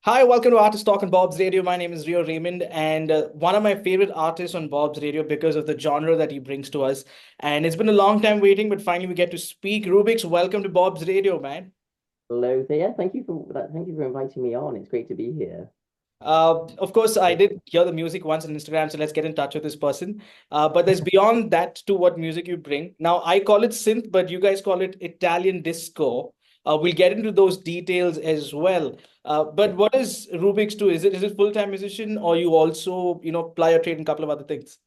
Hi, welcome to Artist Talk on Bob's Radio. My name is Rio Raymond, and one of my favorite artists on Bob's Radio because of the genre that he brings to us. And it's been a long time waiting, but finally we get to speak. Rubik's, welcome to Bob's Radio, man. Hello there. Yeah, thank you for that. Thank you for inviting me on. It's great to be here. Of course, I did hear the music once on Instagram, so let's get in touch with this person. But there's beyond that to what music you bring. Now, I call it synth, but you guys call it Italian disco. We'll get into those details as well. But Yeah, what is Rubik's do? Is it full-time musician, or you also, ply your trade in a couple of other things?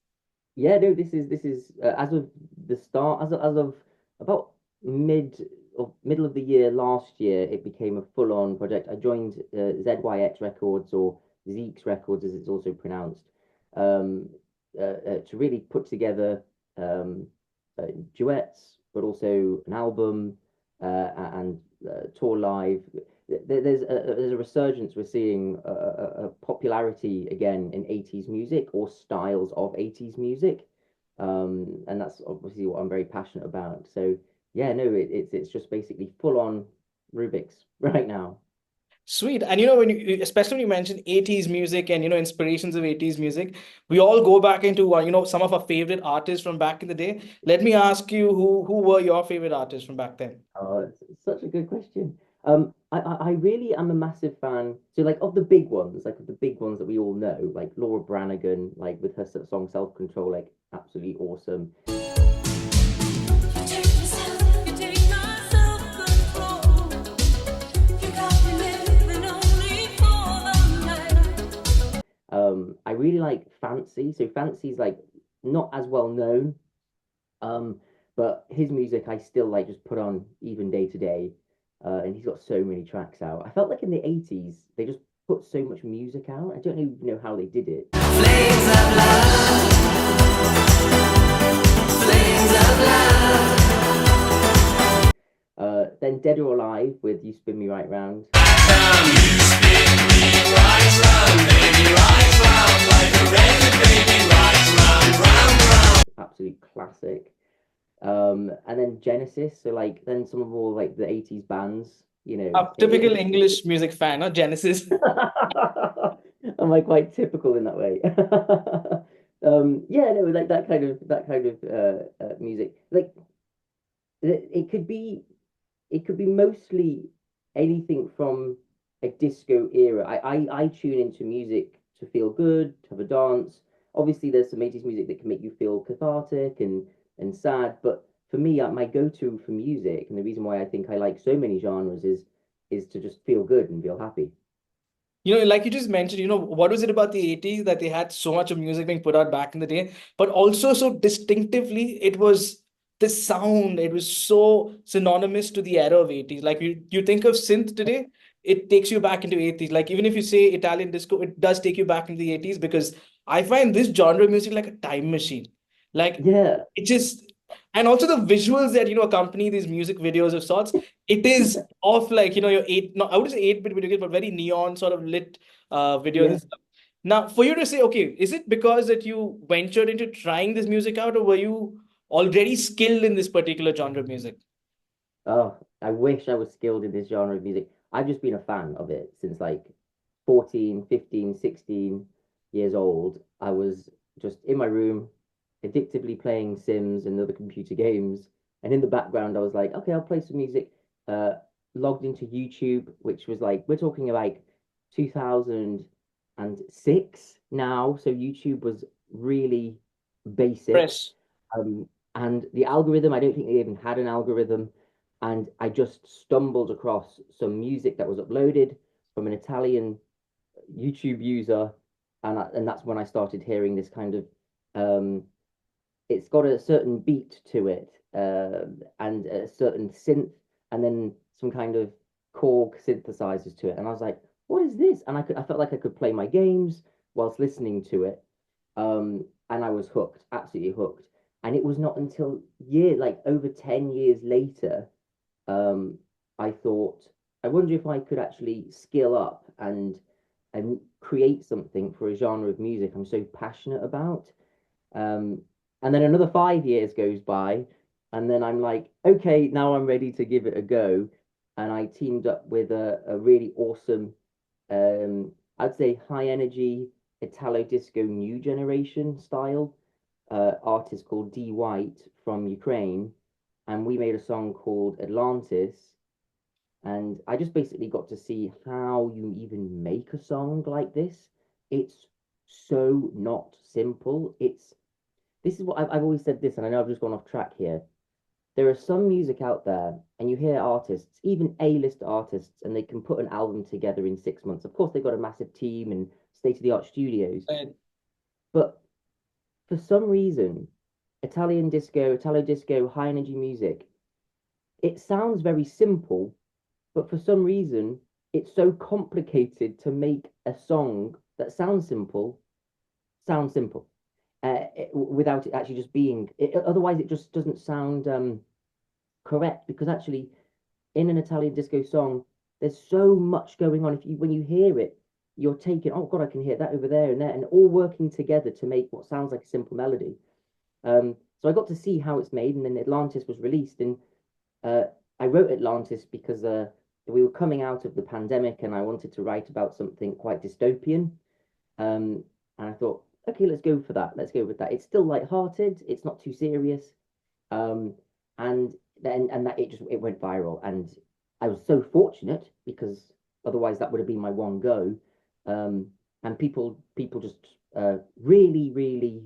yeah. No, this is as of the start, as of about middle of the year last year, it became a full-on project. I joined ZYX Records or Zeeks Records, as it's also pronounced, um, to really put together um, duets, but also an album and tour live. There's a resurgence. We're seeing a popularity again in 80s music or styles of 80s music, and that's obviously what I'm very passionate about. So yeah, no, it's just basically full on Rubik's right now. Sweet. And when you, especially when you mentioned 80s music and inspirations of 80s music, we all go back into some of our favorite artists from back in the day. Let me ask you who were your favorite artists from back then? Oh, it's such a good question. I really am a massive fan. So like of the big ones, like of the big ones that we all know, like Laura Branigan, like with her song Self Control, like absolutely awesome. I really like Fancy. So Fancy's like not as well known, um, but his music I still like just put on even day to day. And he's got so many tracks out. I felt like in the 80s they just put so much music out. I don't even know how they did it. Flames of love, flames of love. Then Dead or Alive with You Spin Me Right Round. Come, you spin me right round, baby, right round, like a record, baby, right round, round, round. Absolute classic. And then Genesis, so like then some of all like the 80s bands, A typical English music fan, no? Genesis. am I quite typical in that way? Yeah, no, like that kind of music. Like it could be mostly anything from a disco era. I tune into music to feel good, to have a dance. Obviously, there's some 80s music that can make you feel cathartic and sad, but for me, my go-to for music, and the reason why I think I like so many genres is to just feel good and feel happy. Like you just mentioned, what was it about the 80s that they had so much of music being put out back in the day, but also so distinctively, it was the sound. It was so synonymous to the era of 80s. Like you think of synth today, it takes you back into 80s. Like even if you say Italian disco, it does take you back into the 80s because I find this genre of music like a time machine. Like Yeah, it just and also the visuals that accompany these music videos of sorts, it is of like your eight, no, I would say 8-bit video games, but very neon sort of lit videos yeah. and stuff. Now for you to say, okay, is it because that you ventured into trying this music out, or were you already skilled in this particular genre of music? Oh, I wish I was skilled in this genre of music. I've just been a fan of it since like 14, 15, 16 years old. I was just in my room, addictively playing Sims and other computer games. And in the background, I was like, okay, I'll play some music. Uh, Logged into YouTube, which was like, we're talking like 2006 now. So YouTube was really basic. Fresh. And the algorithm, I don't think they even had an algorithm. And I just stumbled across some music that was uploaded from an Italian YouTube user, and that's when I started hearing this kind of it's got a certain beat to it, and a certain synth, and then some kind of Korg synthesizers to it, and I was like, "What is this?" And I felt like I could play my games whilst listening to it, and I was hooked, absolutely hooked. And it was not until like over 10 years later, um, I thought, I wonder if I could actually skill up and create something for a genre of music I'm so passionate about. Um, and then another 5 years goes by, and then I'm like, okay, now I'm ready to give it a go. And I teamed up with a really awesome I'd say high energy Italo disco new generation style artist called D White from Ukraine, and we made a song called Atlantis. And I just basically got to see how you even make a song like this. It's so not simple. This is what I've always said this, and I know I've just gone off track here. There are some music out there, and you hear artists, even A-list artists, and they can put an album together in 6 months. Of course, they've got a massive team and state-of-the-art studios, And but for some reason, Italian disco, Italo disco, high energy music, it sounds very simple, but for some reason, it's so complicated to make a song that sounds simple, without it actually just being. Otherwise, it just doesn't sound correct. Because actually, in an Italian disco song, there's so much going on. If you When you hear it, you're taking, oh God, I can hear that over there and there, and all working together to make what sounds like a simple melody. So I got to see how it's made, and then Atlantis was released, and uh, I wrote Atlantis because we were coming out of the pandemic, and I wanted to write about something quite dystopian. And I thought, okay, let's go for that. Let's go with that. It's still light-hearted. It's not too serious. Um, and that it went viral, and I was so fortunate because otherwise that would have been my one go. And people just really, really,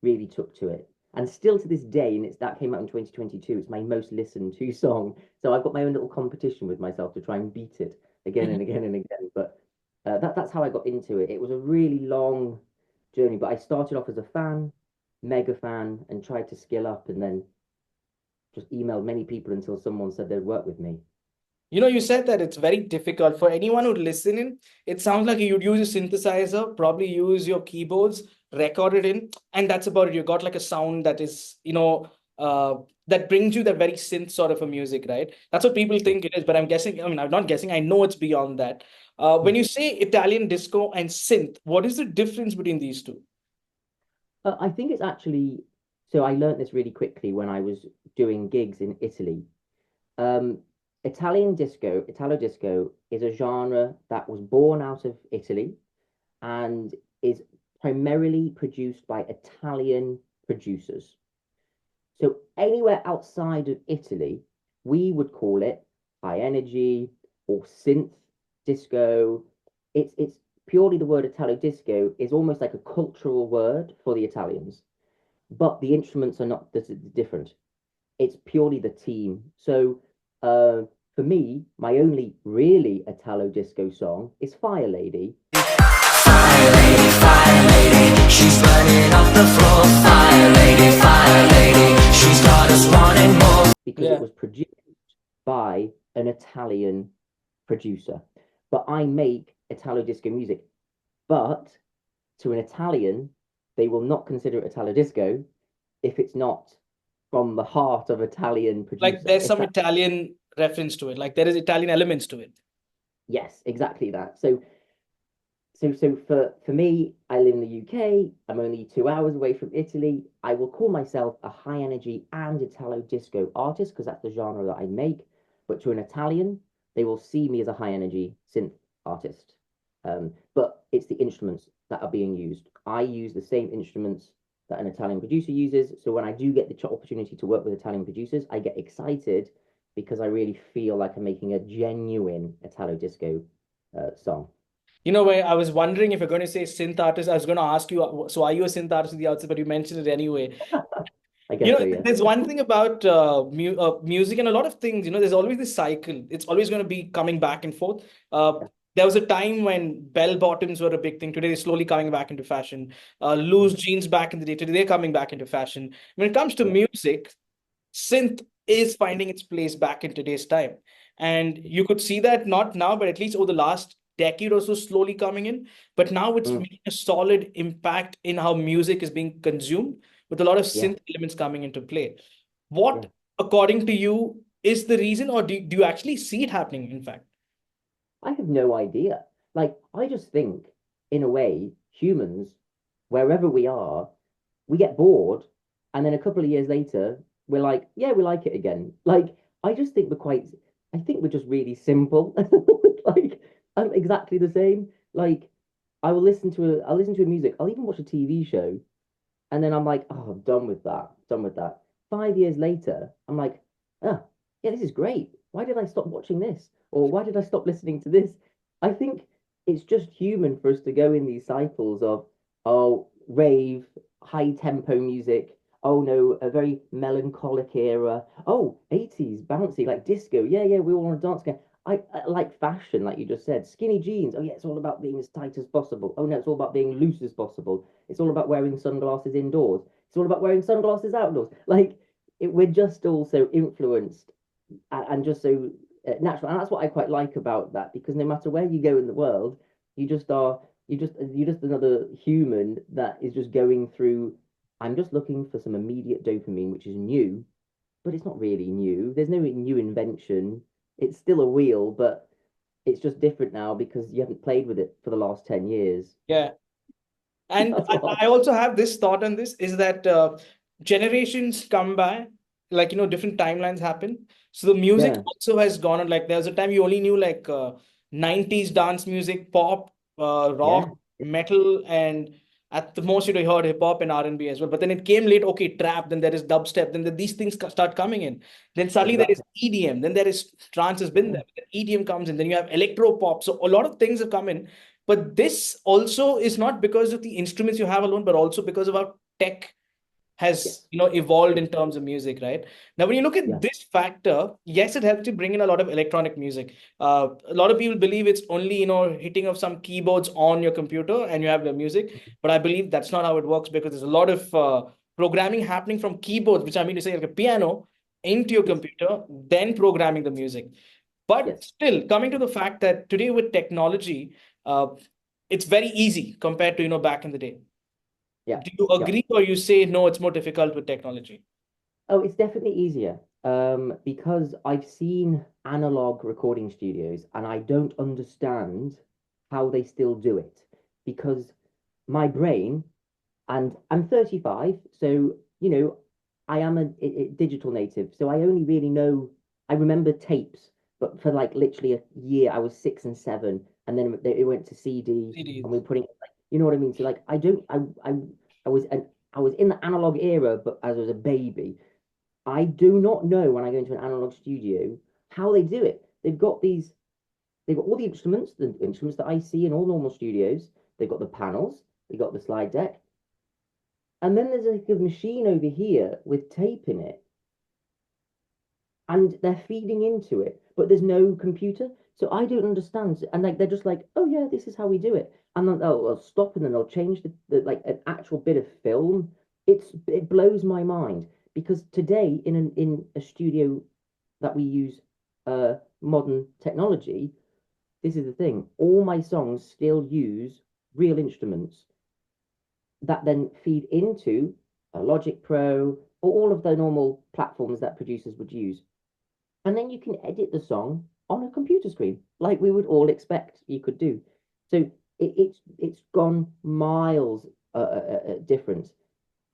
really took to it. And still to this day, and that came out in 2022, it's my most listened to song. So I've got my own little competition with myself to try and beat it again and again and again. But that's how I got into it. It was a really long journey, but I started off as a fan, mega fan, and tried to skill up, and then just emailed many people until someone said they'd work with me. you said that it's very difficult for anyone who'd listen in. It sounds like you'd use a synthesizer, probably use your keyboards, record it in, and that's about it. You got like a sound that is, that brings you that very synth sort of a music, right? That's what people think it is, but I'm guessing, I mean, I'm not guessing, I know it's beyond that. When you say Italian disco and synth, what is the difference between these two? I think it's actually, so I learned this really quickly when I was doing gigs in Italy. Um, Italo disco, is a genre that was born out of Italy and is primarily produced by Italian producers. So anywhere outside of Italy, we would call it high energy or synth disco. It's purely the word Italo disco is almost like a cultural word for the Italians, but the instruments are not different. It's purely the team. So for me, my only really Italo disco song is Fire Lady. Fire lady, she's burning up the floor. Fire lady, she's got us wanting more. Because Yeah. it was produced by an Italian producer. But I make Italo disco music. But to an Italian, they will not consider it Italo disco if it's not from the heart of Italian Like producer. there's If some that, Italian reference to it, like there is Italian elements to it. yes, exactly that. So for me, I live in the UK. I'm only 2 hours away from Italy. I will call myself a high energy and Italo disco artist because that's the genre that I make. But to an Italian, they will see me as a high energy synth artist. But it's the instruments that are being used. I use the same instruments that an Italian producer uses. So when I do get the opportunity to work with Italian producers, I get excited because I really feel like I'm making a genuine Italo disco song. I was wondering if you're going to say synth artist. I was going to ask you, so are you a synth artist at the outset? But you mentioned it anyway. I guess so, yeah. There's one thing about music and a lot of things. There's always this cycle. It's always going to be coming back and forth. Yeah. There was a time when bell bottoms were a big thing. Today, they're slowly coming back into fashion. Loose jeans back in the day. Today, they're coming back into fashion. When it comes to Yeah. music, synth is finding its place back in today's time. And you could see that not now, but at least over the last decade or so, slowly coming in. But now it's Mm, making a solid impact in how music is being consumed, with a lot of yeah. synth elements coming into play. Yeah. What, according to you, is the reason, or do you actually see it happening, in fact? I have no idea. Like, I just think, in a way, humans, wherever we are, we get bored, and then a couple of years later, we're like, yeah, we like it again. Like, I just think I think we're just really simple. Like, I'm exactly the same. Like, I'll listen to a music. I'll even watch a TV show, and then I'm like, oh, I'm done with that. Done with that. 5 years later, I'm like, oh, yeah, this is great. Why did I stop watching this? Or why did I stop listening to this? I think it's just human for us to go in these cycles of, oh, rave, high tempo music. Oh no, a very melancholic era. Oh, 80s, bouncy, like disco. Yeah, yeah, we all want to dance again. I like fashion, like you just said. Skinny jeans. Oh yeah, it's all about being as tight as possible. Oh no, it's all about being loose as possible. It's all about wearing sunglasses indoors. It's all about wearing sunglasses outdoors. Like we're just all so influenced and just so natural. And that's what I quite like about that because no matter where you go in the world, you just are you're just another human that is just going through. I'm just looking for some immediate dopamine, which is new, but it's not really new. There's no new invention. It's still a wheel, but it's just different now because you haven't played with it for the last 10 years. Yeah. And That's what I also have this thought on this is that generations come by, like, different timelines happen. So the music yeah, also has gone on. Like, there was a time you only knew like 90s dance music, pop, yeah, rock, metal, and at the most you'd heard hip hop and R&B as well. But then it came late, okay, trap, then there is dubstep, then these things start coming in. Then suddenly there is exactly. EDM, then there is trance has been Yeah, there. Then EDM comes in, then you have electro pop. So a lot of things have come in, but this also is not because of the instruments you have alone, but also because of how tech yeah, has evolved in terms of music, right? Now, when you look at yeah. this factor, yes, it helps you bring in a lot of electronic music. A lot of people believe it's only hitting of some keyboards on your computer and you have the music, but I believe that's not how it works because there's a lot of programming happening from keyboards, which I mean to say like a piano, into your Yes, computer, then programming the music. But yes, still, coming to the fact that today with technology, uh, it's very easy compared to back in the day. yeah, Do you yeah. agree or you say no, it's more difficult with technology? Oh, it's definitely easier. Because I've seen analog recording studios and I don't understand how they still do it. Because my brain, and I'm 35, so I am a digital native. So I only really know, I remember tapes, but for like literally a year, I was 6 and 7, and then it went to CD, and we CDs. were putting like, you know what I mean? So like, I don't, I was an, I was in the analog era, but as I was a baby. I do not know when I go into an analog studio how they do it. They've got all the instruments that I see in all normal studios. They've got the panels, they've got the slide deck, and then there's like a machine over here with tape in it, and they're feeding into it, but there's no computer. So I don't understand. And like they're just like, oh yeah, this is how we do it. And then they'll stop and then they'll change the like an actual bit of film. It blows my mind because today in a studio that we use modern technology, this is the thing. All my songs still use real instruments that then feed into a Logic Pro or all of the normal platforms that producers would use. And then you can edit the song on a computer screen, like we would all expect you could do. So it's gone miles different.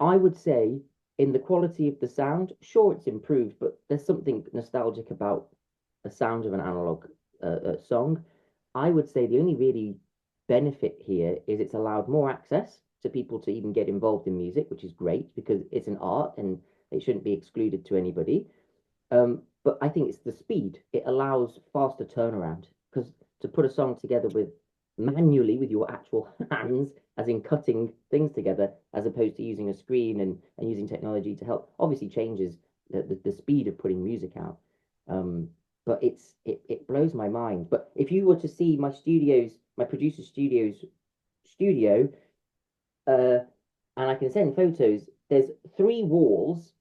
I would say in the quality of the sound, sure, it's improved, but there's something nostalgic about the sound of an analog song. I would say the only really benefit here is it's allowed more access to people to even get involved in music, which is great because it's an art and it shouldn't be excluded to anybody. But I think it's the speed. It allows faster turnaround because to put a song together with manually with your actual hands, as in cutting things together, as opposed to using a screen and using technology to help, obviously changes the speed of putting music out. Um, but it blows my mind. But if you were to see my producer studio's studio, uh, and I can send photos, there's 3 walls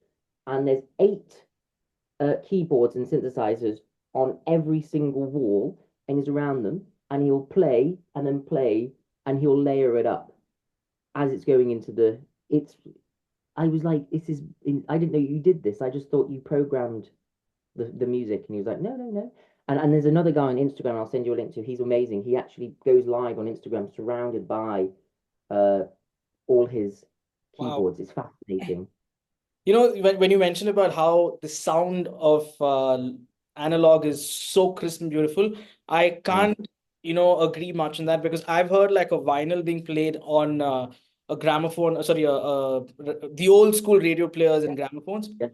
and there's 8 keyboards and synthesizers on every single wall and he's around them and he'll play and he'll layer it up as it's going into it's I was like I didn't know you did this. I just thought you programmed the music and he was like no. And there's another guy on Instagram I'll send you a link to. He's amazing. He actually goes live on Instagram surrounded by uh all his Wow. keyboards. It's fascinating. When you mentioned about how the sound of analog is so crisp and beautiful, I Yeah. can't, agree much on that, because I've heard like a vinyl being played on a gramophone, the old school radio players and gramophones. Yeah.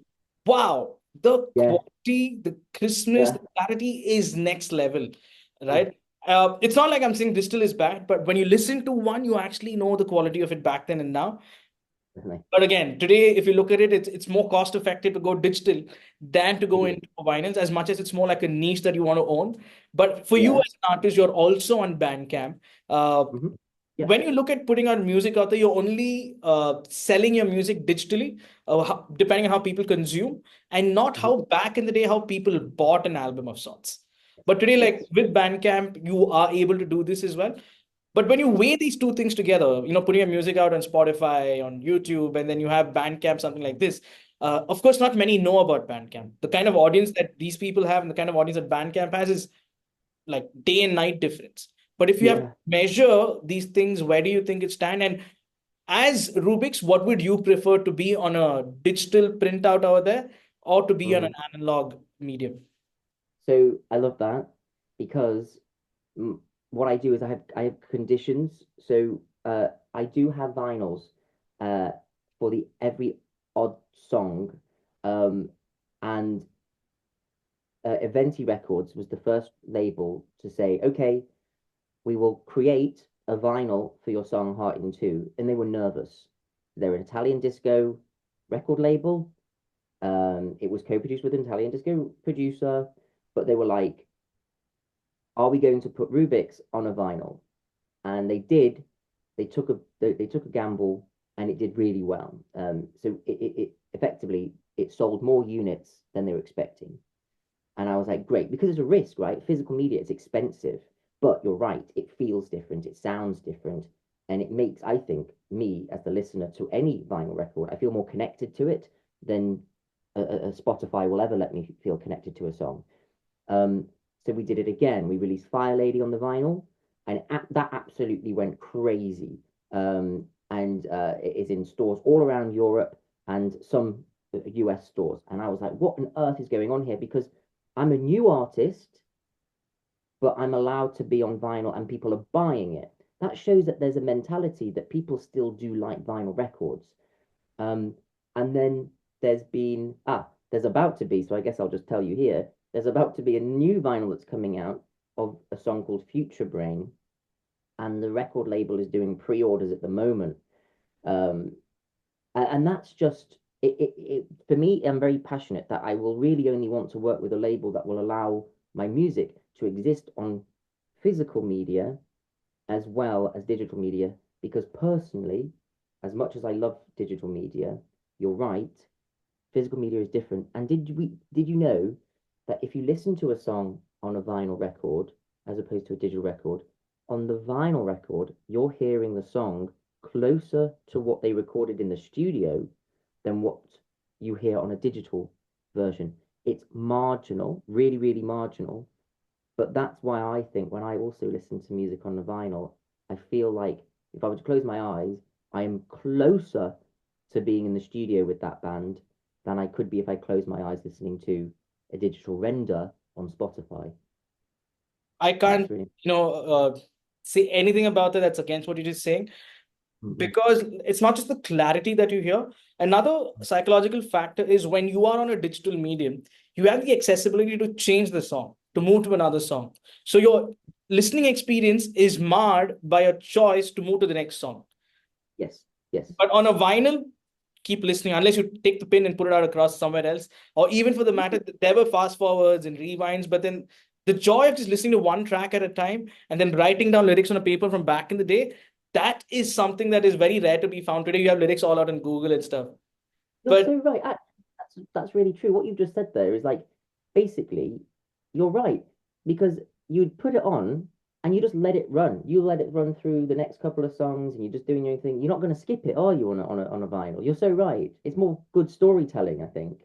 Wow, the Yeah. quality, the crispness, Yeah. the clarity is next level, Yeah. right? It's not like I'm saying digital is bad, but when you listen to one, you actually know the quality of it back then and now. Definitely. But again, today, if you look at it, it's more cost effective to go digital than to go It is. into vinyls, as much as it's more like a niche that you want to own. But for you Yeah. as an artist, you're also on Bandcamp. Hmm. Yeah. When you look at putting out music out there, you're only selling your music digitally, depending on how people consume, and not Hmm. how back in the day how people bought an album of sorts. But today, like Yes. with Bandcamp, you are able to do this as well. But when you weigh these two things together, putting your music out on Spotify, on YouTube, and then you have Bandcamp, something like this. Of course, not many know about Bandcamp. The kind of audience that these people have and the kind of audience that Bandcamp has is like day and night difference. But if you have to Yeah. measure these things, where do you think it stand? And as Rubik's, what would you prefer, to be on a digital printout over there, or to be on an Mhm. analog medium? So I love that because what I do is I have conditions. So I do have vinyls uh, for the every odd song, um, and Eventi Records was the first label to say, okay, we will create a vinyl for your song Heart in Two, and they were nervous. They're an Italian disco record label. It was co-produced with an Italian disco producer, but they were like, are we going to put Roubix on a vinyl? And they did. They took a gamble, and it did really well. So it effectively it sold more units than they were expecting. And I was like, great, because it's a risk, right? Physical media, it's expensive, but you're right, it feels different, it sounds different, and it makes, I think, me as the listener to any vinyl record, I feel more connected to it than a Spotify will ever let me feel connected to a song. Um, so we did it again. We released Fire Lady on the vinyl, and that absolutely went crazy. And it is in stores all around Europe and some US stores. And I was like, what on earth is going on here? Because I'm a new artist, but I'm allowed to be on vinyl and people are buying it. That shows that there's a mentality that people still do like vinyl records. Um, and then there's about to be, so I guess I'll just tell you here, there's about to be a new vinyl that's coming out of a song called Future Brain, and the record label is doing pre-orders at the moment. Um, and that's just it for me. I'm very passionate that I will really only want to work with a label that will allow my music to exist on physical media as well as digital media, because personally, as much as I love digital media, you're right, physical media is different. And did you know that if you listen to a song on a vinyl record as opposed to a digital record, on the vinyl record, you're hearing the song closer to what they recorded in the studio than what you hear on a digital version. It's marginal, really, really marginal. But that's why I think when I also listen to music on the vinyl, I feel like if I were to close my eyes, I am closer to being in the studio with that band than I could be if I closed my eyes listening to a digital render on Spotify. I That's can't, really. say anything about that that's against what you're just saying, Mhm. because it's not just the clarity that you hear. Another psychological factor is when you are on a digital medium, you have the accessibility to change the song, to move to another song. So your listening experience is marred by a choice to move to the next song. Yes, yes, But on a vinyl, keep listening unless you take the pin and put it out across somewhere else. Or even for the matter, there were fast forwards and rewinds, but then the joy of just listening to one track at a time and then writing down lyrics on a paper from back in the day, that is something that is very rare to be found today. You have lyrics all out on Google and stuff. you're But so right. That's really true. What you've just said there is like basically you're right, because you'd put it on and you just let it run. You let it run through the next couple of songs, and you're just doing your own thing. You're not going to skip it, are you, on a vinyl? You're so right. It's more good storytelling, I think.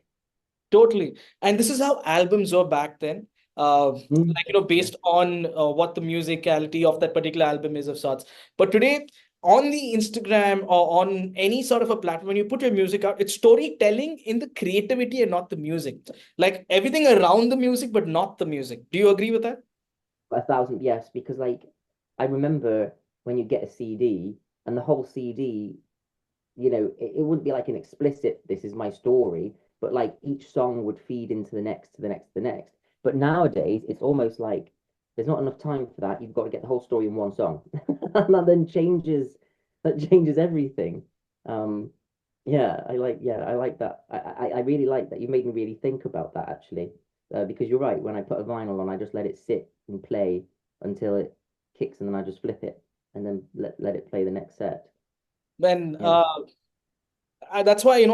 totally. And this is how albums were back then. Mm. Yeah. Based on what the musicality of that particular album is of sorts. But today, on the Instagram or on any sort of a platform, when you put your music out, it's storytelling in the creativity and not the music. Like everything around the music, but not the music. Do you agree with that? 1,000, yes, because like I remember when you get a CD and the whole CD, it wouldn't be like an explicit, this is my story, but like each song would feed into the next, to the next, to the next. But nowadays, it's almost like there's not enough time for that. You've got to get the whole story in one song. And that changes everything. Um, yeah, I like that. I really like that. You made me really think about that actually. Because you're right, when I put a vinyl on, I just let it sit and play until it kicks and then I just flip it and then let it play the next set. Then Yeah. that's why,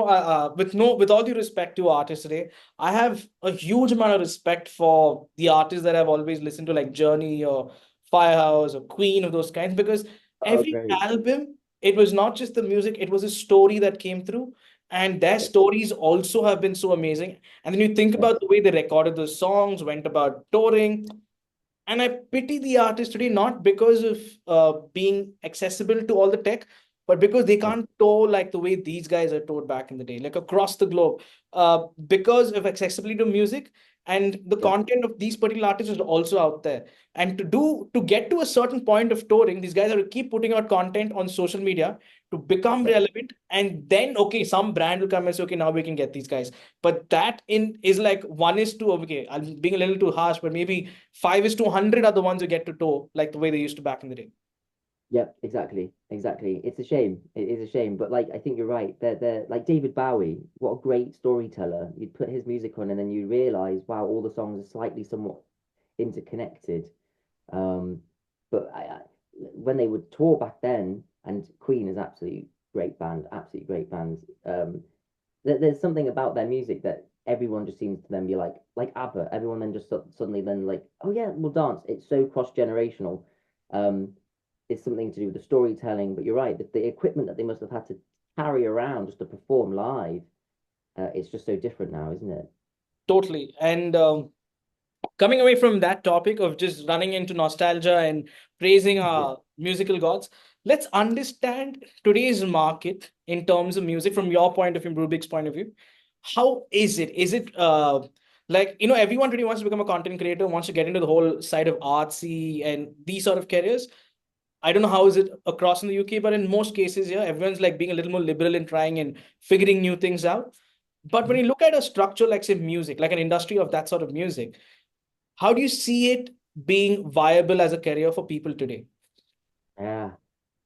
with all due respect to artists today, I have a huge amount of respect for the artists that I've always listened to, like Journey or Firehouse or Queen, of those kinds, because Oh, every great. album, it was not just the music, it was a story that came through, and their Yeah. stories also have been so amazing. And then you think Yes. about the way they recorded those songs, went about touring, and I pity the artists today, not because of being accessible to all the tech, but because they Yeah. can't tour like the way these guys are toured back in the day, like across the globe. Because of accessibility to music, and the Yeah. content of these particular artists is also out there. And to get to a certain point of touring, these guys have to keep putting out content on social media to become Yeah. relevant. And then, okay, some brand will come and say, okay, now we can get these guys. But that in is like 1:2. Okay, I'm being a little too harsh, but maybe 5:100 are the ones who get to tour like the way they used to back in the day. Yep, exactly, exactly. It's a shame. It is a shame, but like I think you're right. They're like David Bowie. What a great storyteller. You'd put his music on, and then you realize, wow, all the songs are slightly somewhat interconnected. Um, but when they would tour back then, and Queen is absolutely great band, absolutely great band. There's something about their music that everyone just seems to then be like ABBA. Everyone then just suddenly then like, oh yeah, we'll dance. It's so cross generational. Um, it's something to do with the storytelling. But you're right, the equipment that they must have had to carry around just to perform live, it's just so different now, isn't it? Totally. And coming away from that topic of just running into nostalgia and praising Yeah. our musical gods, let's understand today's market in terms of music from your point of view, Rubik's point of view. How is it? Is it like, everyone today wants to become a content creator, wants to get into the whole side of artsy and these sort of careers. I don't know how is it across in the UK, but in most cases, yeah, everyone's like being a little more liberal in trying and figuring new things out. But when you look at a structure like, say, music, like an industry of that sort of music, how do you see it being viable as a career for people today? Yeah.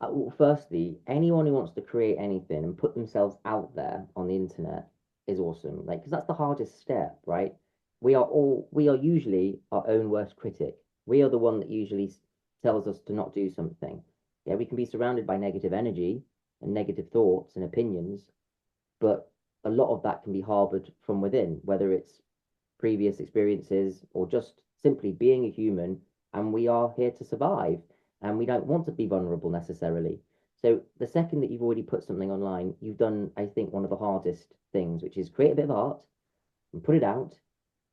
Well, firstly, anyone who wants to create anything and put themselves out there on the internet is awesome. Like, because that's the hardest step, right? We are usually our own worst critic. We are the one that usually tells us to not do something. Yeah, we can be surrounded by negative energy and negative thoughts and opinions, but a lot of that can be harbored from within, whether it's previous experiences or just simply being a human, and we are here to survive and we don't want to be vulnerable necessarily. So the second that you've already put something online, you've done, I think, one of the hardest things, which is create a bit of art and put it out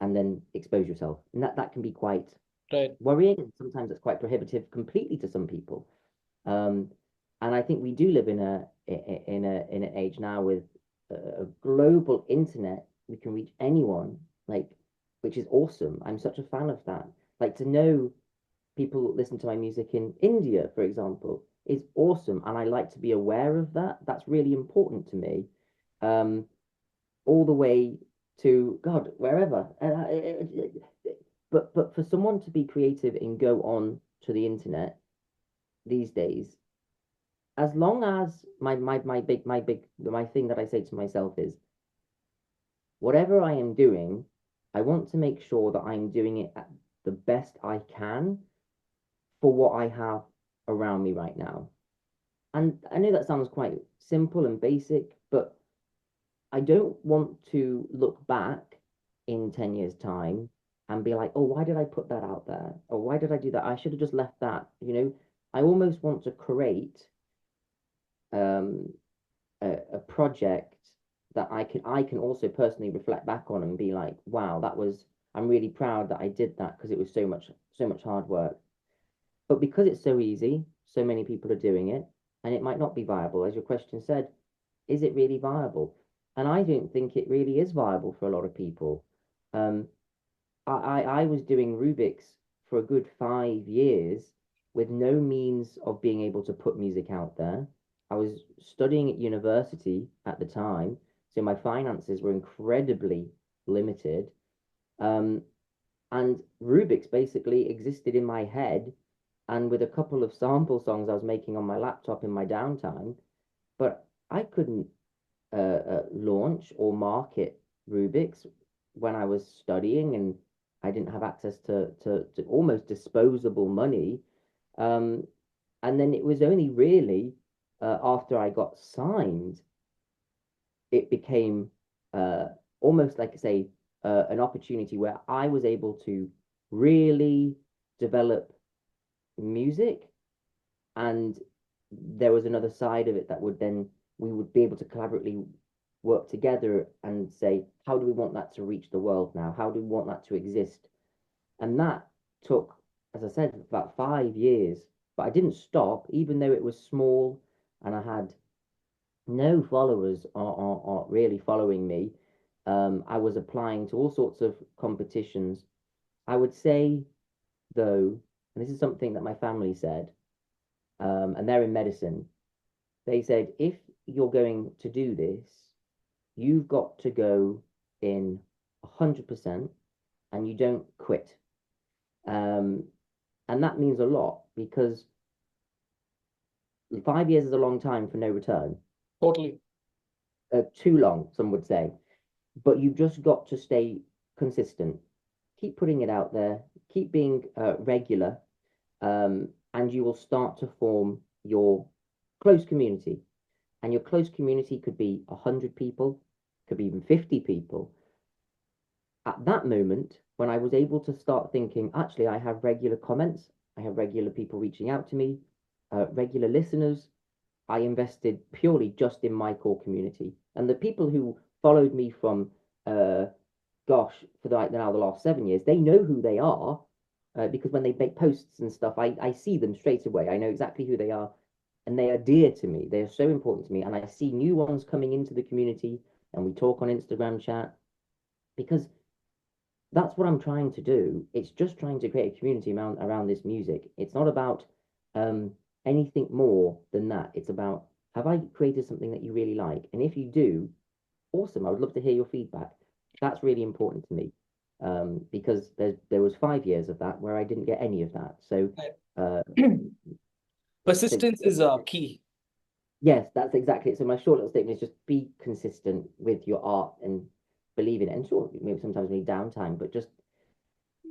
and then expose yourself. And that can be quite Right. worrying. And sometimes it's quite prohibitive completely to some people. Um, and I think we do live in an age now with a global internet. We can reach anyone, like, which is awesome. I'm such a fan of that. Like to know people listen to my music in India, for example, is awesome, and I like to be aware of that. That's really important to me. Um, all the way to God, wherever. But for someone to be creative and go on to the internet these days, as long as my thing that I say to myself is whatever I am doing, I want to make sure that I'm doing it at the best I can for what I have around me right now. And I know that sounds quite simple and basic, but I don't want to look back in 10 years' time and be like, oh, why did I put that out there? Or why did I do that? I should have just left that. I almost want to create um, a project that I can also personally reflect back on and be like, wow, I'm really proud that I did that because it was so much hard work. But because it's so easy, so many people are doing it, and it might not be viable. As your question said, is it really viable? And I don't think it really is viable for a lot of people. Um, I was doing Rubik's for a good 5 years with no means of being able to put music out there. I was studying at university at the time, so my finances were incredibly limited. Um, and Rubik's basically existed in my head, and with a couple of sample songs I was making on my laptop in my downtime, but I couldn't launch or market Rubik's when I was studying, and I didn't have access to almost disposable money. Um, and then it was only really after I got signed, it became uh, almost like, say, an opportunity where I was able to really develop music, and there was another side of it that would then we would be able to collaboratively work together and say, how do we want that to reach the world now? How do we want that to exist? And that took, as I said, about 5 years. But I didn't stop, even though it was small and I had no followers are really following me. I was applying to all sorts of competitions. I would say, though, and this is something that my family said, and they're in medicine, they said, if you're going to do this, you've got to go in 100% and you don't quit. Um, and that means a lot because 5 years is a long time for no return. Totally. Too long, some would say. But you've just got to stay consistent. Keep putting it out there, keep being regular, and you will start to form your close community. And your close community could be 100 people, could be even 50 people. At that moment, when I was able to start thinking, actually, I have regular comments, I have regular people reaching out to me, regular listeners, I invested purely just in my core community. And the people who followed me from, gosh, for like now the last 7 years, they know who they are because when they make posts and stuff, I see them straight away. I know exactly who they are, and they are dear to me. They are so important to me. And I see new ones coming into the community, and we talk on Instagram chat because that's what I'm trying to do. It's just trying to create a community around this music. It's not about um, anything more than that. It's about, have I created something that you really like? And if you do, awesome. I would love to hear your feedback. That's really important to me because there was 5 years of that where I didn't get any of that. So uh, Persistence is key. yes, that's exactly it. So my short little statement is just be consistent with your art and believe in it. And sure, maybe sometimes we need downtime, but just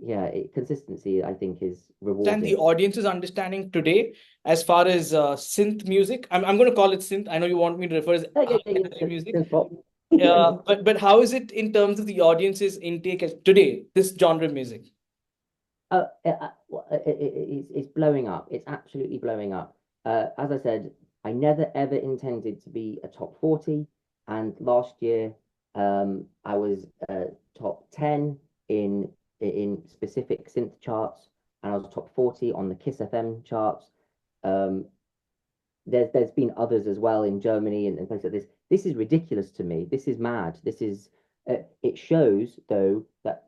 yeah, consistency I think is And the rewarding. audience is understanding today as far as synth music. I'm going to call it synth. I know you want me to refer as Yeah, high yeah, energy music. Synth pop. But how is it in terms of the audience's intake as today, this genre of music? It's blowing up. It's absolutely blowing up. As I said, I never ever intended to be a top 40, and last year I was top 10 in specific synth charts, and I was top 40 on the Kiss FM charts. Um, there's been others as well in Germany and places like this. This is ridiculous to me. This is mad. This is it shows though that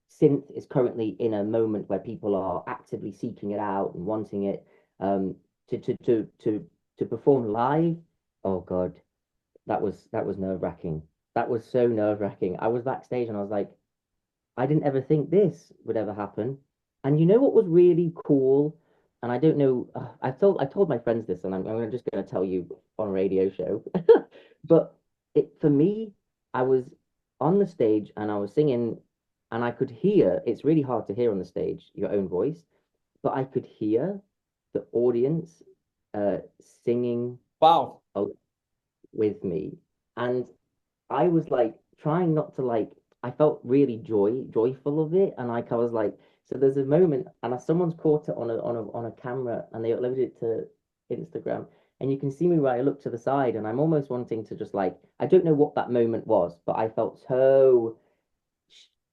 synth is currently in a moment where people are actively seeking it out and wanting it to perform live. Oh God, that was nerve-wracking. That was so nerve-wracking. I was backstage and I was like, I didn't ever think this would ever happen. And you know what was really cool? And I don't know, I told my friends this, and I'm just going to tell you on a radio show. But it for me, I was on the stage and I was singing, and I could hear. It's really hard to hear on the stage your own voice, but I could hear the audience singing Wow. with me, and I was like trying not to like. I felt really joyful of it, and like I was like, so there's a moment, and someone's caught it on a camera, and they uploaded it to Instagram, and you can see me where I look to the side, and I'm almost wanting to just like, I don't know what that moment was, but I felt so,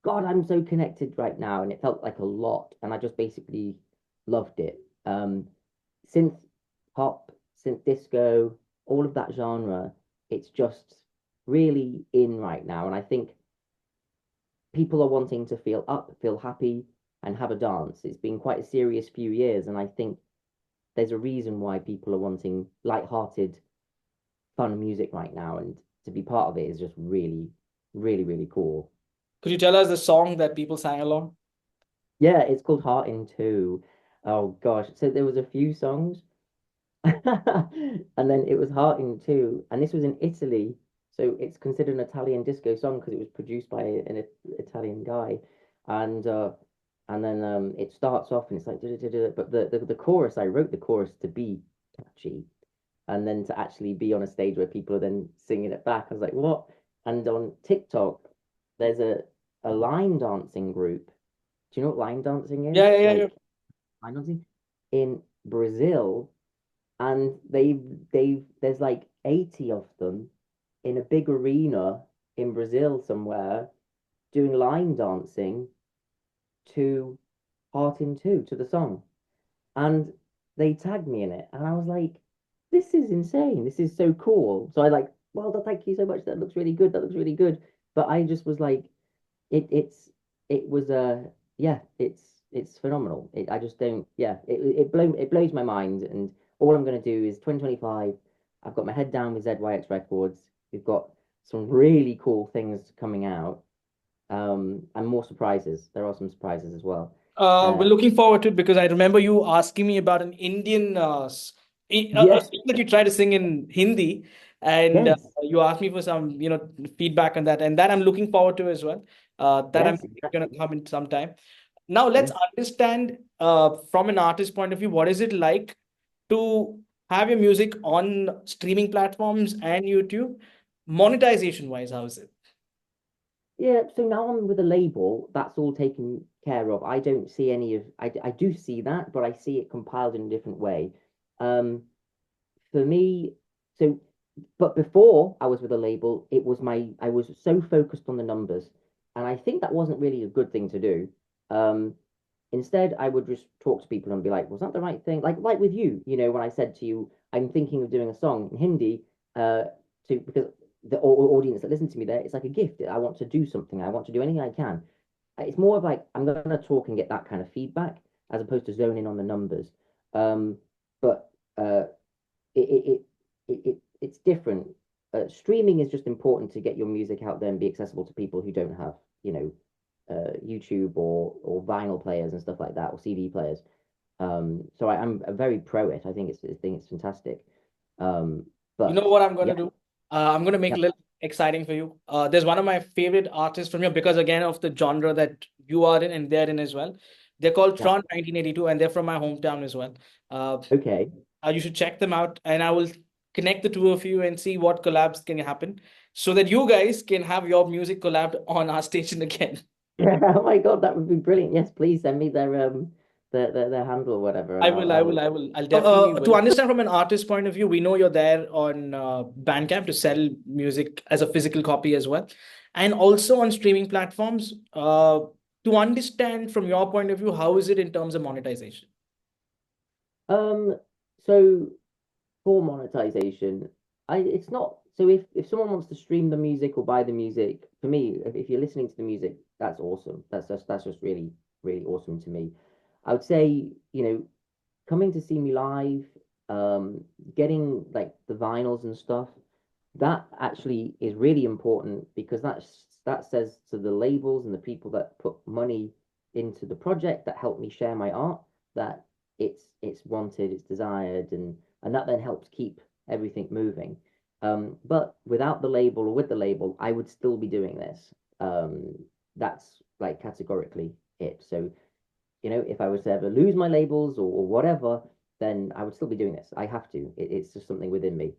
God, I'm so connected right now, and it felt like a lot, and I just basically loved it. Synth pop, synth disco, all of that genre, it's just really in right now. And I think people are wanting to feel up, feel happy, and have a dance. It's been quite a serious few years, and I think there's a reason why people are wanting light-hearted, fun music right now, and to be part of it is just really, really, really cool. Could you tell us the song that people sang along? Yeah, it's called Heart in Two. Oh gosh, so there was a few songs, and then it was Heart in Two, and this was in Italy, so it's considered an Italian disco song because it was produced by an Italian guy, and uh, and then it starts off and it's like, but the chorus, I wrote the chorus to be catchy, and then to actually be on a stage where people are then singing it back, I was like, what? And on TikTok, there's a line dancing group. Do you know what line dancing is? Yeah, yeah, yeah, yeah. Like line dancing in Brazil, and there's like 80 of them in a big arena in Brazil somewhere doing line dancing to Heart in Two to the song. And they tagged me in it, and I was like, this is insane. This is so cool. So I like, well, thank you so much. That looks really good. That looks really good. But I just was like, it it's it was yeah, it's phenomenal. I just don't, yeah, it blows my mind. And all I'm gonna do is 2025. I've got my head down with ZYX Records. We've got some really cool things coming out. And more surprises. There are some surprises as well. We're Uh, looking forward to it because I remember you asking me about an Indian a yes, song that you try to sing in Hindi, and yes, you asked me for some, feedback on that, and that I'm looking forward to as well. That I'm yes, going to exactly. come in sometime. Now, let's Yes. understand from an artist point of view, what is it like to have your music on streaming platforms and YouTube? Monetization wise, how is it? Yeah, so now I'm with a label, that's all taken care of. I don't see any of, I do see that, but I see it compiled in a different way. Um, for me, so, but before I was with a label, I was so focused on the numbers, and I think that wasn't really a good thing to do. Um, Instead, I would just talk to people and be like, was that the right thing? Like with you, when I said to you, I'm thinking of doing a song in Hindi, because the audience that listen to me there, it's like a gift. I want to do something. I want to do anything I can. It's more of like I'm gonna talk and get that kind of feedback as opposed to zoning on the numbers. But it, it's different. Streaming is just important to get your music out there and be accessible to people who don't have, YouTube or vinyl players and stuff like that, or CD players. So I'm very pro it. I think it's fantastic. Um, You but know what I'm going yeah, to do? I'm going to make yeah, it a little exciting for you. There's one of my favorite artists from here because, again, of the genre that you are in and they're in as well. They're called yeah. Tron 1982 and they're from my hometown as well. Uh, Okay. you should check them out and I will connect the two of you and see what collabs can happen so that you guys can have your music collabed on our station again. Oh my God, that would be brilliant. Yes, please send me their handle or whatever, and I'll I'll definitely to understand from an artist point of view, we know you're there on Bandcamp to sell music as a physical copy as well, and also on streaming platforms. To understand from your point of view, how is it in terms of monetization? so for monetization, I it's not so if someone wants to stream the music or buy the music, for me, if you're listening to the music, that's awesome. That's just really, really awesome to me. I would say, coming to see me live, getting like the vinyls and stuff, that actually is really important because that says to the labels and the people that put money into the project that help me share my art that it's wanted, it's desired, and that then helps keep everything moving. But without the label or with the label, I would still be doing this. That's like categorically it. So, if I was to ever lose my labels or whatever, then I would still be doing this. I have to. It's just something within me.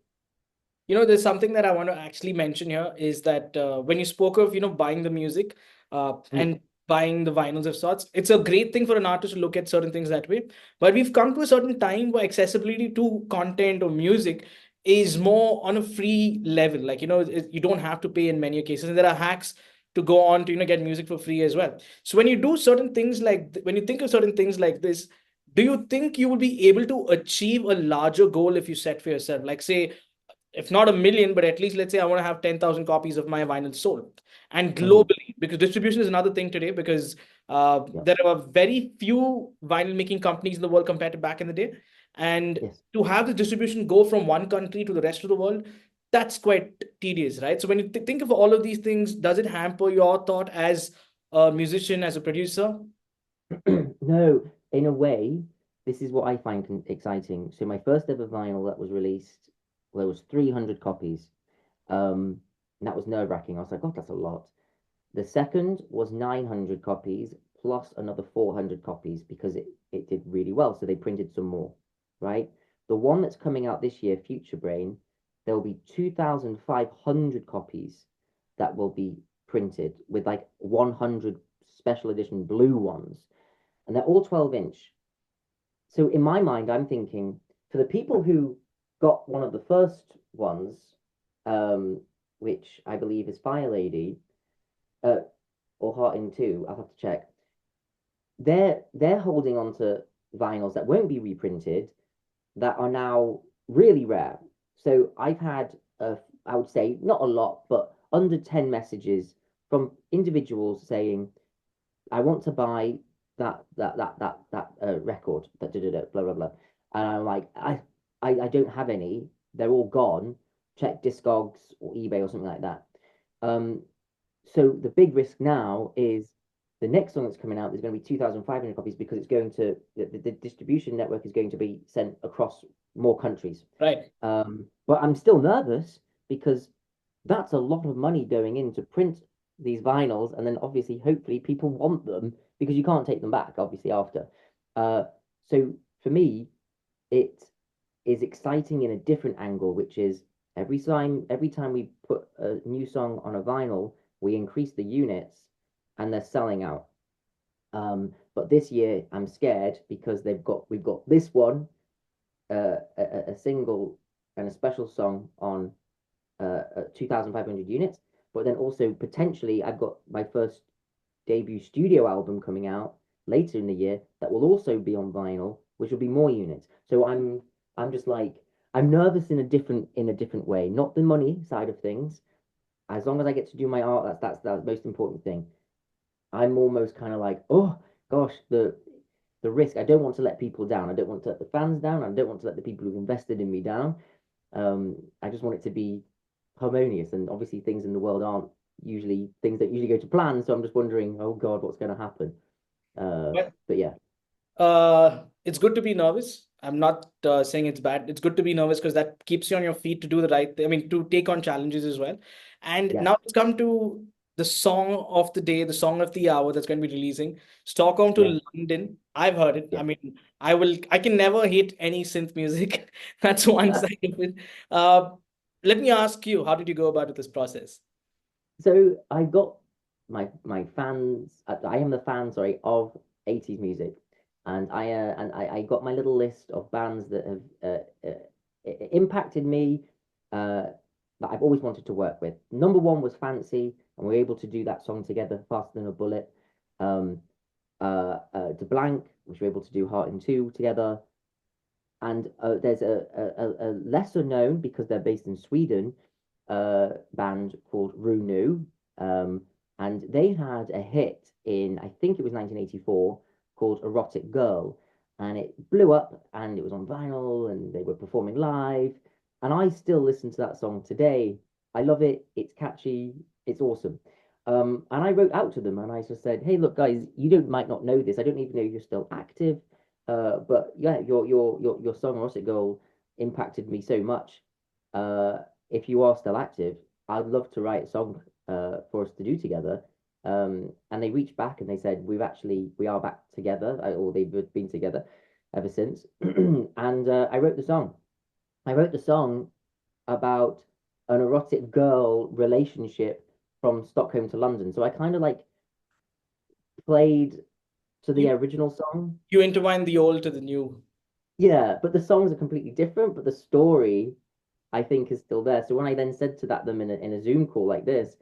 There's something that I want to actually mention here is that when you spoke of, buying the music Mm. and buying the vinyls of sorts, it's a great thing for an artist to look at certain things that way. But we've come to a certain time where accessibility to content or music is more on a free level. Like, you don't have to pay in many cases. And there are hacks to go on to, get music for free as well. So when you do certain things when you think of certain things like this, do you think you will be able to achieve a larger goal if you set for yourself? Like, say, if not a million, but at least let's say I want to have 10,000 copies of my vinyl sold. And Mhm. globally, because distribution is another thing today, because Yeah. there are very few vinyl making companies in the world compared to back in the day. And Yes. to have the distribution go from one country to the rest of the world, that's quite tedious, right? So when you think of all of these things, does it hamper your thought as a musician, as a producer? No, in a way, this is what I find exciting. So my first ever vinyl that was released, well, there was 300 copies. And that was nerve-wracking. I was like, God, that's a lot. The second was 900 copies plus another 400 copies because it did really well. So they printed some more, right? The one that's coming out this year, Future Brain, there will be 2,500 copies that will be printed with like 100 special edition blue ones. And they're all 12-inch. So in my mind, I'm thinking for the people who got one of the first ones, um, which I believe is Fire Lady, uh, or Heart in Two, I'll have to check. They're holding on to vinyls that won't be reprinted that are now really rare. So I've had, I would say not a lot, but under 10 messages from individuals saying, I want to buy that record, that blah blah blah. And I'm like, I don't have any. They're all gone. Check Discogs or eBay or something like that. Um, so the big risk now is the next song that's coming out is going to be 2,500 copies because it's going to the distribution network is going to be sent across more countries. Right. But I'm still nervous because that's a lot of money going in to print these vinyls, and then obviously, hopefully, people want them because you can't take them back, obviously, after. Uh, so for me, it is exciting in a different angle, which is every time we put a new song on a vinyl, we increase the units, and they're selling out. But this year, I'm scared because we've got this one, a single and a special song on 2,500 units. But then also potentially, I've got my first debut studio album coming out later in the year that will also be on vinyl, which will be more units. So I'm just like I'm nervous in a different way. Not the money side of things. As long as I get to do my art, that's the most important thing. I'm almost kind of like, oh gosh, the risk. I don't want to let people down. I don't want to let the fans down. I don't want to let the people who've invested in me down. I just want it to be harmonious. And obviously, things in the world aren't usually things that usually go to plan. So I'm just wondering, oh God, what's going to happen? But yeah, It's good to be nervous. I'm not saying it's bad. It's good to be nervous because that keeps you on your feet to do the right thing. I mean, to take on challenges as well. And yes, now let's come to the song of the day, the song of the hour that's going to be releasing. Stockholm yes, to London. I've heard it. I yes. mean, I can never hate any synth music. That's one side of it. Uh, Let me ask you, how did you go about this process? So I got my fans. I am the fan, sorry, of 80s music, and I got my little list of bands that have impacted me. Uh, that I've always wanted to work with. Number one was Fancy, and we were able to do that song together, Faster Than a Bullet. Um, De Blanc, which we were able to do Heart in Two together. And there's a lesser known, because they're based in Sweden, band called Runu. Um, and they had a hit in, I think it was 1984, called Erotic Girl. And it blew up and it was on vinyl and they were performing live. And I still listen to that song today. I love it. It's catchy. It's awesome. And I wrote out to them and I just said, hey, look, guys, you don't might not know this. I don't even know you're still active. But yeah, your song Russet Girl impacted me so much. Uh, if you are still active, I'd love to write a song for us to do together. And they reached back and they said we are back together, or they've been together ever since. And I wrote the song. I wrote the song about an erotic girl relationship from Stockholm to London. So I kind of like played to the You original song. you intertwine the old to the new. Yeah, but the songs are completely different, but the story I think is still there. So when I then said to them in a Zoom call like this,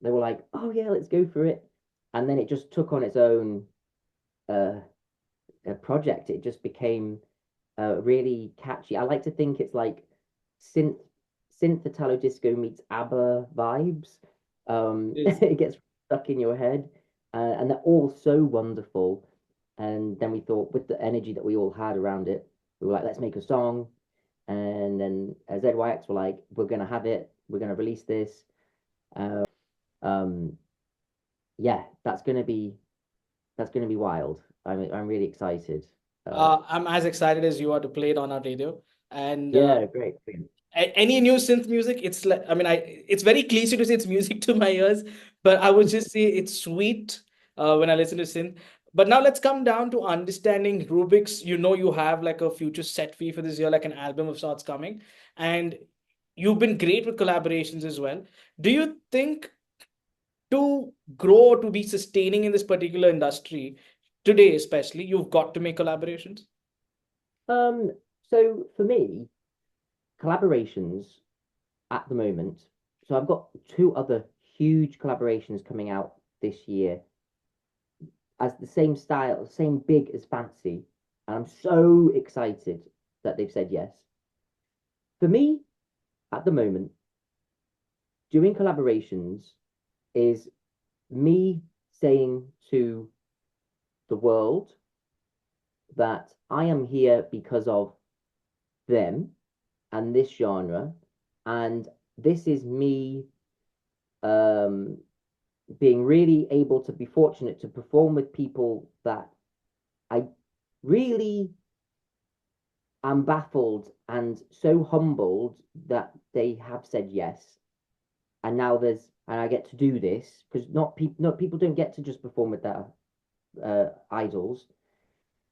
they were like, "Oh yeah, let's go for it," and then it just took on its own uh, project. It just became really catchy. I like to think it's like synth synth Italo disco meets ABBA vibes. Yes. It gets stuck in your head, and they're all so wonderful. And then we thought, with the energy that we all had around it, we were like, let's make a song. And then ZYX were like, we're gonna have it, we're gonna release this. Um, yeah, that's gonna be wild. I'm really excited. I'm as excited as you are to play it on our radio. And Yeah, great. any new synth music, it's like, I mean, it's very cliche to say it's music to my ears, but I would just say it's sweet when I listen to synth. But now let's come down to understanding Rubik's. You know, you have like a future set fee for this year, like an album of sorts coming, and you've been great with collaborations as well. Do you think to grow, to be sustaining in this particular industry today, especially, you've got to make collaborations? Um, so for me, collaborations at the moment. So I've got two other huge collaborations coming out this year as the same style, same big as Fancy. And I'm so excited that they've said yes. For me, at the moment, doing collaborations is me saying to the world that I am here because of them and this genre, and this is me um, being really able to be fortunate to perform with people that I really am baffled and so humbled that they have said yes. And now and I get to do this because not people don't get to just perform with their idols.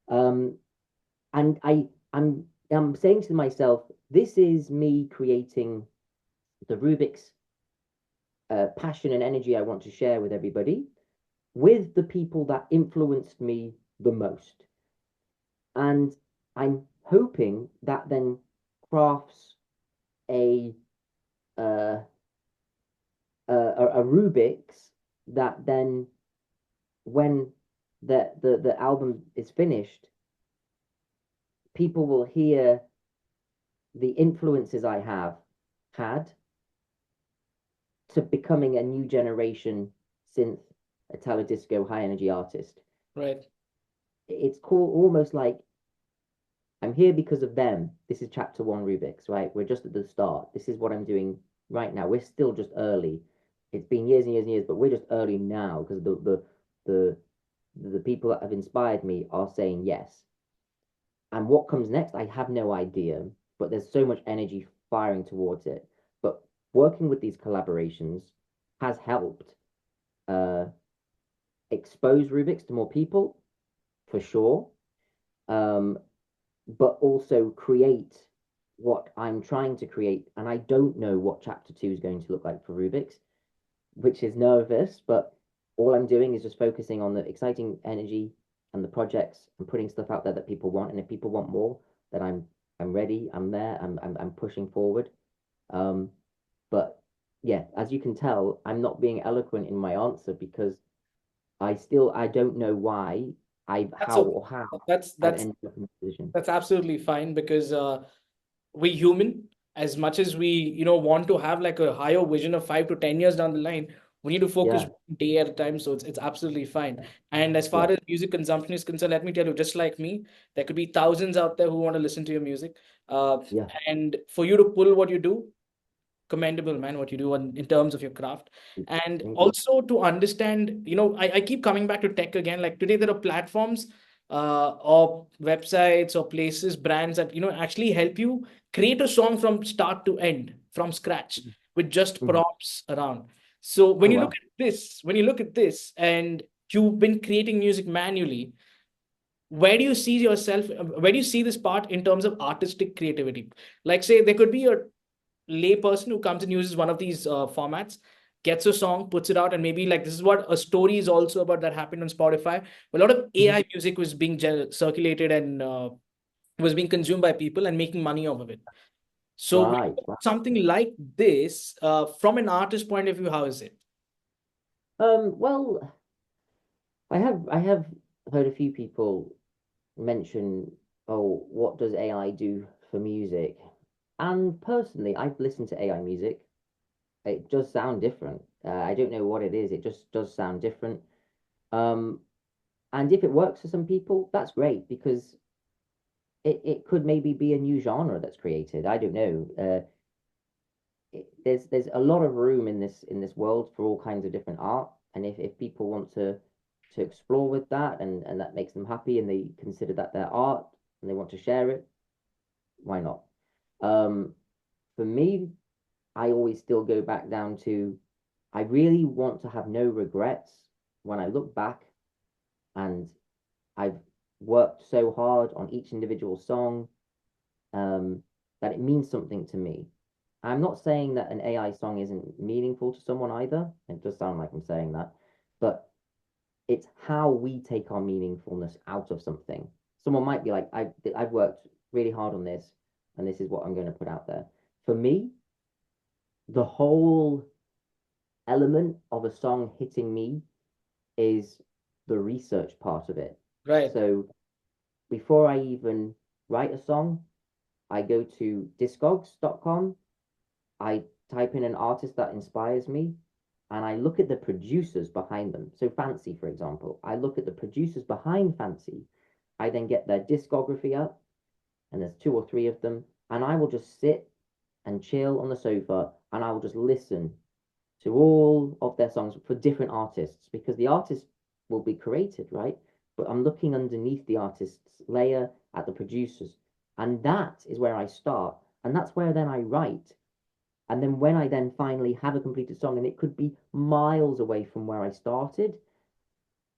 Um, and I'm saying to myself, this is me creating the Rubik's passion and energy I want to share with everybody, with the people that influenced me the most. And I'm hoping that then crafts a uh, a Rubik's that then, when the album is finished, people will hear the influences I have had to becoming a new generation synth Italo disco high energy artist. Right. It's called almost like I'm here because of them. This is chapter one Rubik's, right? We're just at the start. This is what I'm doing right now. We're still just early. It's been years and years and years, but we're just early now because the the people that have inspired me are saying yes. And what comes next, I have no idea, but there's so much energy firing towards it. But working with these collaborations has helped uh, expose Rubik's to more people, for sure, but also create what I'm trying to create. And I don't know what chapter two is going to look like for Rubik's, which is nervous, but all I'm doing is just focusing on the exciting energy and the projects and putting stuff out there that people want. And if people want more, then I'm ready. I'm there. I'm pushing forward. Um, but yeah, as you can tell, I'm not being eloquent in my answer because I don't know why That's okay. how That's I've that's ended up in this position. that's absolutely fine because we human, as much as we, want to have like a higher vision of 5 to 10 years down the line, we need to focus Yeah, one day at a time. So it's absolutely fine. And as far yeah, as music consumption is concerned, let me tell you, just like me, there could be thousands out there who want to listen to your music. Uh, yeah. and for you to pull what you do, commendable, man, what you do in terms of your craft. And Thank you. also to understand, I keep coming back to tech again. Like today there are platforms or websites or places, brands that actually help you create a song from start to end, from scratch, with just Mhm. prompts around. So Oh wow. when you look at this and you've been creating music manually, where do you see this part in terms of artistic creativity? Like, say there could be a lay person who comes and uses one of these formats, gets a song, puts it out, and maybe like this is what a story is also about that happened on Spotify. A lot of Mhm. AI music was being circulated and was being consumed by people and making money off of it. So when you Right. look Wow. at something like this, from an artist point of view, how is it? Well, I have heard a few people mention, oh, what does AI do for music? And personally, I've listened to AI music. It does sound different. I don't know what it is. It just does sound different. Um, and if it works for some people, that's great because it could maybe be a new genre that's created. I don't know. There's a lot of room in this world for all kinds of different art, and if people want to explore with that and that makes them happy and they consider that their art and they want to share it, why not? Um, for me, I always still go back down to I really want to have no regrets when I look back and I've worked so hard on each individual song um, that it means something to me. I'm not saying that an AI song isn't meaningful to someone either. It does sound like I'm saying that, but it's how we take our meaningfulness out of something. Someone might be like, I've worked really hard on this, and this is what I'm going to put out there. For me, the whole element of a song hitting me is the research part of it. Right. So before I even write a song, I go to discogs.com, I type in an artist that inspires me, and I look at the producers behind them. So Fancy, for example, I look at the producers behind Fancy. I then get their discography up, and there's two or three of them, and I will just sit and chill on the sofa, and I will just listen to all of their songs for different artists because the artist will be created, right? But I'm looking underneath the artist's layer at the producers, and that is where I start, and that's where then I write. And then when I then finally have a completed song, and it could be miles away from where I started,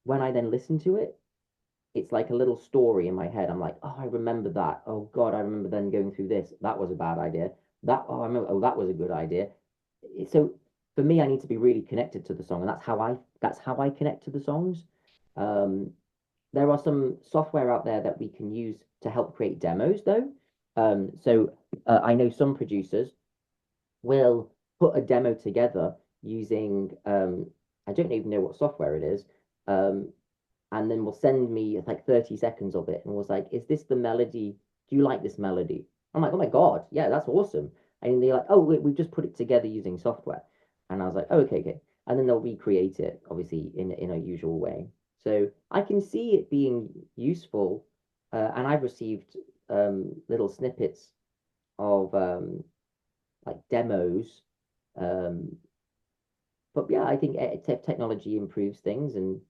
when I then listen to it, it's like a little story in my head. I'm like, oh, I remember that. Oh God, I remember then going through this. That was a bad idea. That oh, I remember. Oh, that was a good idea. So for me, I need to be really connected to the song, and that's how I connect to the songs. Um, there are some software out there that we can use to help create demos, though. I know some producers will put a demo together using I don't even know what software it is. Um, and then will send me like 30 seconds of it and was like, is this the melody? Do you like this melody? I'm like, oh my God, yeah, that's awesome. And they're like, oh, we've just put it together using software. And I was like, oh, okay, okay. And then they'll recreate it, obviously, in a usual way. So I can see it being useful. And I've received little snippets of like demos. Um, but yeah, I think technology improves things and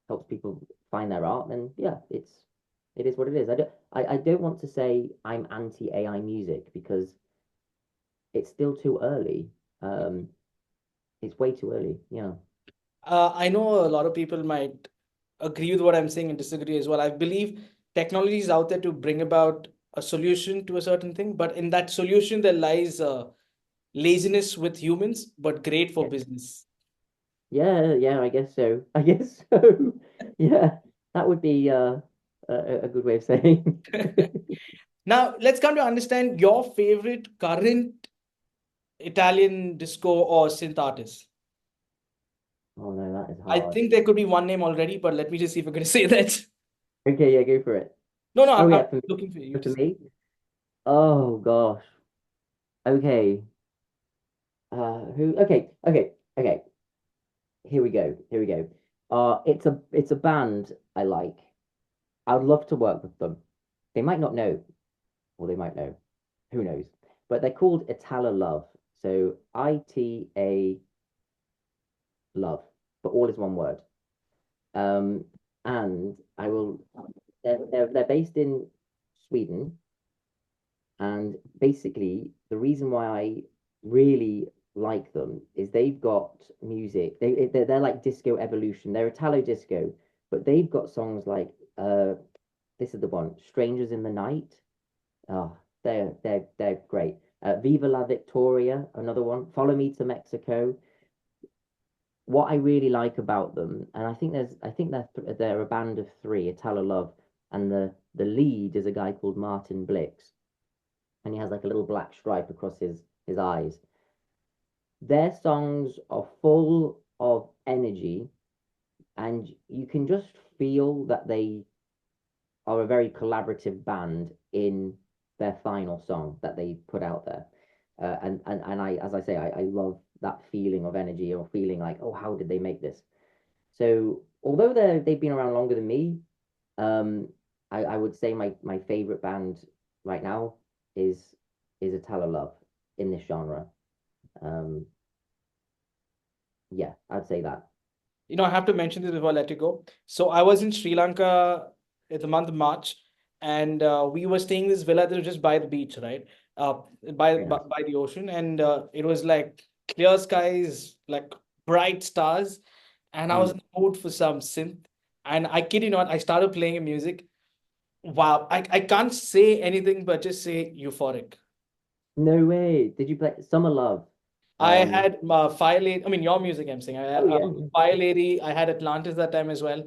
helps people find their art, then yeah, it is what it is. I don't want to say I'm anti AI music because it's still too early. It's way too early. Yeah. I know a lot of people might agree with what I'm saying and disagree as well. I believe technology is out there to bring about a solution to a certain thing, but in that solution, there lies laziness with humans, but great for Yeah. business. Yeah, I guess so. I guess so. Yeah, that would be a good way of saying. Now, let's come to understand your favorite current Italian disco or synth artist. Oh no, that is I hard. think there could be one name already, but let me just see if we're going to say that. Okay, yeah, go for it. No, no, Oh I'm yeah, looking for you to for say. me. Oh gosh. Okay. Who? Okay. Here we go. Here we go. It's a band I like. I would love to work with them. They might not know, or they might know. Who knows? But they're called Italo Love. So ITA Love, but all is one word. Um, and I will. They're based in Sweden, and basically the reason why I really like them is they've got music. They're like disco evolution. They're Italo disco, but they've got songs like this is the one, Strangers in the Night. Oh, they're great. Viva la Victoria, another one. Follow Me to Mexico. What I really like about them, and I think they're a band of three, Italo Love, and the lead is a guy called Martin Blix, and he has like a little black stripe across his eyes. Their songs are full of energy, and you can just feel that they are a very collaborative band in their final song that they put out there. And I, as I say, I love that feeling of energy or feeling like, oh, how did they make this? So although they've been around longer than me, I would say my favorite band right now is Italo Love in this genre. Um, yeah, I'd say that. I have to mention this before I let you go. So I was in Sri Lanka in the month of March, and we were staying in this villa that was just by the beach, right? Uh, by Very by, nice. by the ocean, and it was like clear skies, like bright stars, and I was Mm. in the mood for some synth. And I kid you not, I started playing music. Wow, I can't say anything but just say euphoric. No way. Did you play Summer Love? I Um, had Fire Lady. I mean, your music, I'm saying. I had oh yeah. Fire Lady. I had Atlantis that time as well.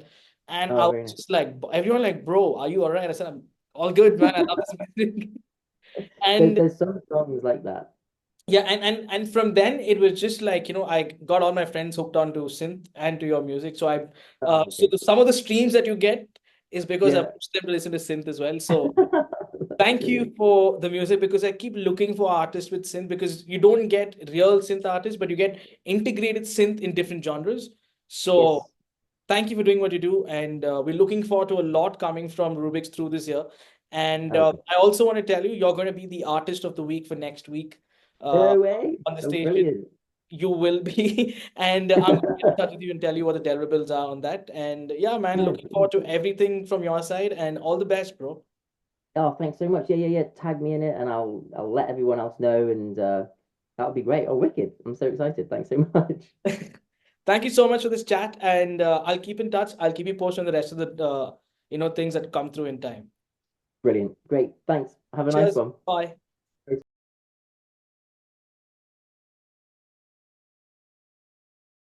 And I Oh, was very nice. just like, everyone like, bro, are you all right? I said, I'm all good, man. I love this music. And There's some songs like that. yeah, and from then it was just like, I got all my friends hooked onto synth and to your music. So Oh, so okay. some of the streams that you get is because I Yeah. pushed them to listen to synth as well. So That's thank you brilliant. for the music, because I keep looking for artists with synth, because you don't get real synth artists, but you get integrated synth in different genres. So Yes. thank you for doing what you do. And we're looking forward to a lot coming from Rubik's through this year. And Okay. I also want to tell you, you're going to be the artist of the week for next week uh, No way. on the Oh, stage. brilliant. You will be. And I'm going to get in touch with you and tell you what the deliverables are on that. And yeah, man, No, looking forward to everything from your side, and all the best, bro. oh, thanks so much. Yeah, yeah, yeah. Tag me in it, and I'll let everyone else know, and that would be great. Oh, wicked! I'm so excited. Thanks so much. Thank you so much for this chat, and I'll keep in touch. I'll keep you posted on the rest of the things that come through in time. Brilliant. Great. Thanks. Have a nice Cheers. one. Bye.